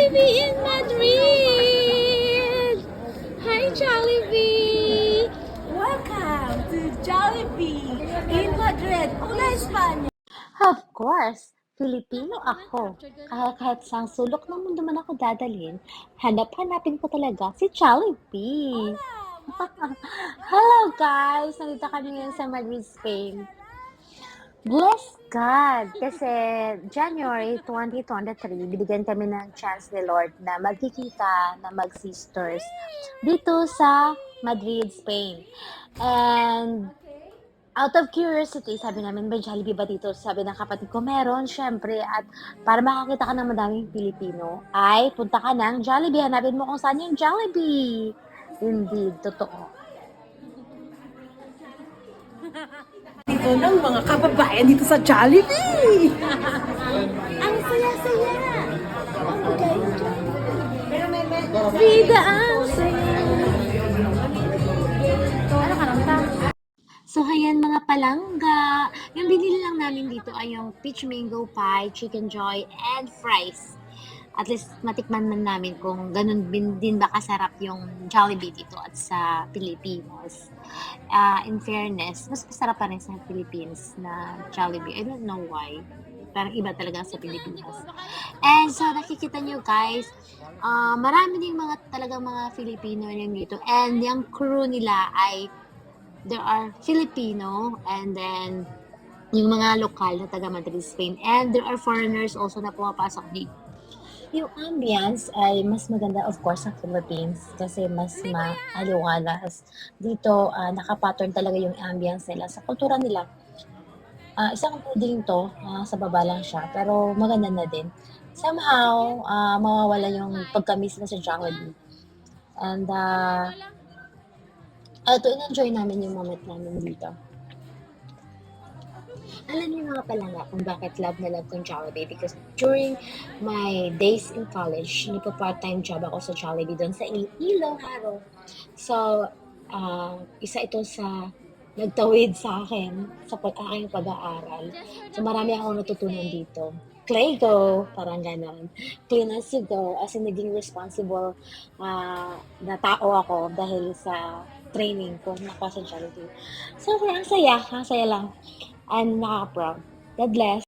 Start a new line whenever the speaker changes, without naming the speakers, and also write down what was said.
Jollibee in Madrid! Hi, Jollibee!
Welcome to Jollibee in Madrid, Una, Espanya.
Of course, Filipino ako. Kaya kahit sa sulok ng mundo man ako dadalhin, hanap-hanapin ko talaga si Jollibee. Hello guys! Nandito kami ngayon sa Madrid, Spain. Bless God! Kasi January 2023, binigyan kami ng chance ni Lord na magkikita, na mag-sisters dito sa Madrid, Spain. And out of curiosity, sabi namin, may Jollibee ba dito? Sabi ng kapatid ko, meron, syempre. At para makakita ka ng madaming Pilipino, ay punta ka ng Jollibee. Hanapin mo kung saan yung Jollibee. Indeed, totoo.
Dito ng mga kababayan dito sa Jollibee. Ang saya-saya. Ang ganda.
Vida ang saya. Ano ka lang ta? So, ayan mga palangga. Yung binili lang namin dito ay yung peach mango pie, chicken joy, and fries. At least matikman man namin kung ganun din ba kasarap yung Jollibee dito at sa Pilipinas. In fairness, mas masarap pa rin sa Philippines na Jollibee. I don't know why. Parang iba talaga sa Pilipinas. And so, nakikita nyo guys, marami din talagang mga Filipino rin dito. And yung crew nila ay there are Filipino and then yung mga lokal na taga Madrid, Spain. And there are foreigners also na pumapasok dito. Yung ambience ay mas maganda of course sa Philippines kasi mas maaliwalas. Dito, naka-pattern talaga yung ambience nila. Sa kultura nila, isang building to, sa baba lang siya, pero maganda na din. Somehow, mawawala yung pagka-miss mo sa Jollibee. And, ito, in-enjoy namin yung moment namin dito. Alam niyo mga palangga kung bakit love na love kong Jollibee because during my days in college, nagpa-part-time job ako sa Jollibee doon sa Iloilo, Haro. So, isa ito sa nagtawid sa akin sa aking pag-aaral. So, marami akong natutunan dito. Clay go, parang ganon. Clean as you go, as in naging responsible na tao ako dahil sa training ko na sa Jollibee. So, ang saya lang. I'm nakaka-proud. God bless.